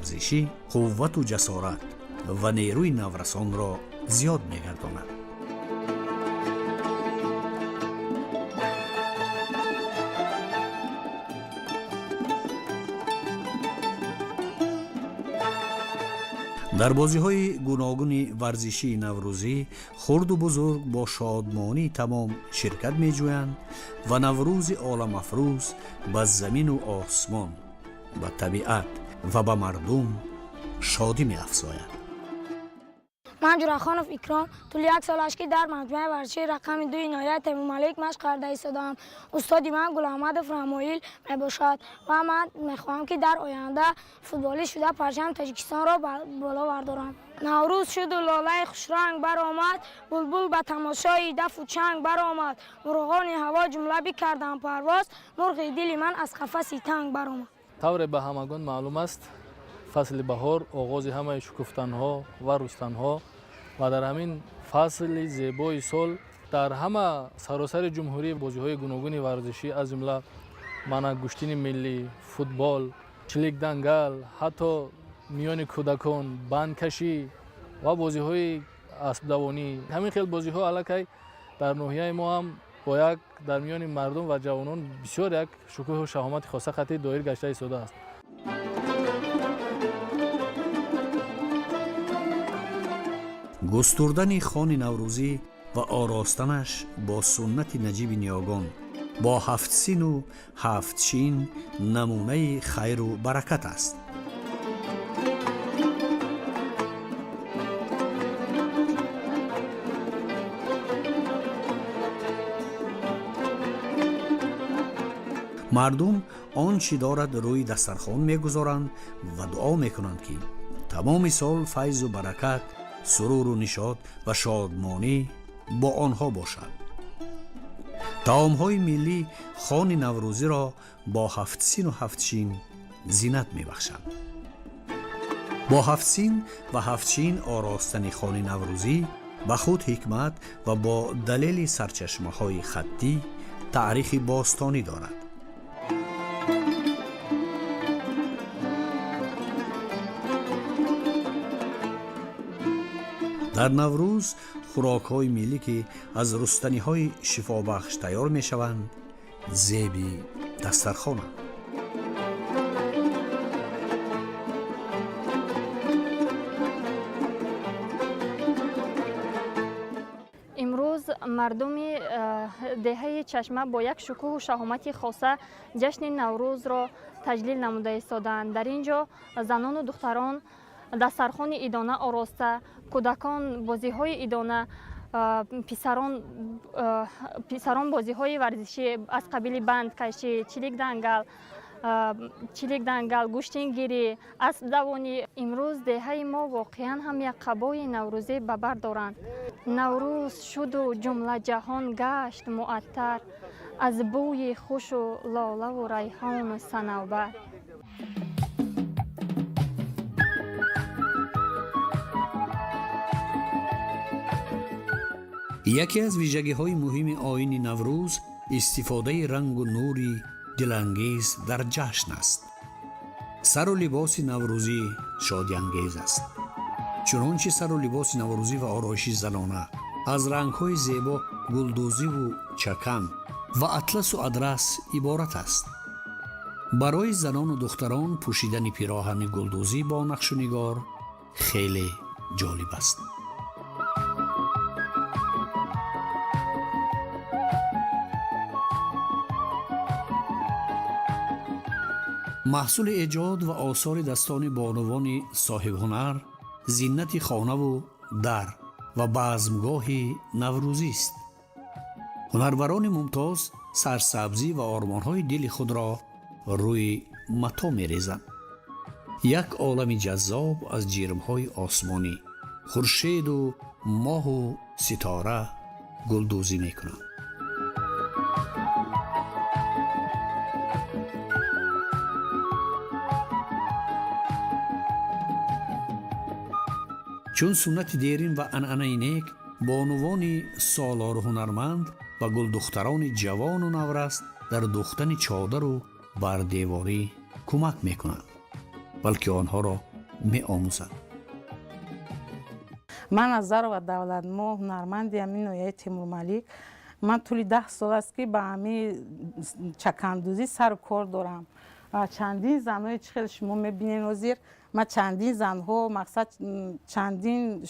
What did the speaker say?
ورزشی قوت و جسارت و نیروی نورسان را زیاد می‌گرداند. در بازی‌های گوناگون ورزشی نوروزی خرد و بزرگ با شادمانی تمام شرکت می‌جویند و نوروز عالم افروز به زمین و آسمان، به طبیعت و به مردم شادی می‌افزاید. من جرخانов اکرام طول یک سال است که در مجموعه ورزشی رقم 2 عنایت تیمورملک مشق کرده ایستاده‌ام. استادی من گل احمد فرمایل میباشد و من میخواهم که در آینده فوتبالیست شده پرچم تاجیکستان را بالا بردارم. نوروز شد و لاله خوشرنگ برآمد، بلبل به تماشای دف و چنگ برآمد، مرغان هوا جمله بکردند پرواز، مرغ دل من از قفس تنگ برآمد. طور به همگان معلوم است فصل بهار آغاز همه شکفتن‌ها و رستن‌ها و در همین فصل زیبای سال در همه سراسر جمهوری بازی‌های گوناگون ورزشی از جمله گشتین ملی، فوتبال، چلیک دنگل، حتی میان کودکان بندکشی و بازی‌های اسب دوانی، همین خیلی بازی‌ها علاقه در ناحیه ما هم با یک در میان مردم و جوانان بسیار یک شکوه و شهامت خاصه خطی دایر گشته ایستاده است. گستردن خوان نوروزی و آراستنش با سنت نجیب نیاگان با 7 سین و 7 چین نمونه خیر و برکت است. مردم آنچه دارد روی دسترخوان میگذارند و دعا میکنند که تمام سال فیض و برکت، سرور و نشاط و شادمانی با آنها باشد. طعام‌های ملی خوان نوروزی را با 7 سین و 7 چین زینت می‌بخشند. با 7 سین و 7 چین آراستن خوان نوروزی به خود حکمت و با دلیل سرچشمه‌های خطی تاریخ باستانی دارد. در نوروز خوراک‌های ملی که از رستنی‌های شفابخش تیار می‌شوند زیبی دسترخوانند. امروز مردم دهه چشمه با یک شکوه و شهامت خاصه جشن نوروز را تجلیل نموده ایستادند. در اینجا زنان و دختران دسترخوان ایدانه آراسته، کودکان بازی‌های ایدانه، پسران بازی‌های ورزشی از قبیل بندکشی، چلیک دنگل، گوشتینگیری، اسب دوانی. امروز دهه ما واقعا هم یک قبای نوروزی به بر دارند. نوروز شد و جمله جهان گشت معطر از بوی خوش و لاله و ریحان و صنوبر. یکی از ویژگی‌های مهم آیین نوروز استفاده رنگ و نوری دلانگیز در جشن است. سر و لباس نوروزی شادی انگیز است. چنانچه سر و لباس نوروزی و آرایش زنانه از رنگ‌های زیبا گلدوزی و چکن و اطلس و ادرس عبارت است. برای زنان و دختران پوشیدن پیراهن گلدوزی با نقش و نگار خیلی جالب است. محصول ایجاد و آثار دستان بانوان صاحب هنر زینت خانه و در و بزمگاه نوروزی است. هنروران ممتاز سرسبزی و آرمانهای دل خود را روی متا می‌ریزند. یک عالم جذاب از جرمهای آسمانی، خورشید و ماه و ستاره گلدوزی می‌کنند. چون سنت دیرین و عنعنه نیک بانوان سالار هنرمند و گلدختران جوان و نورست در دوختن چادر و بردیواری کمک میکنند، بلکه آنها را می‌آموزد. من از زر و دولت ما هنرمندی همین نوعی تیمور ملیک. من طولی 10 سال است که به همین چکندوزی سر و کار دارم. چندین زنهای خیلی شما میبینین وزیر، من چندین زنها مقصد چندین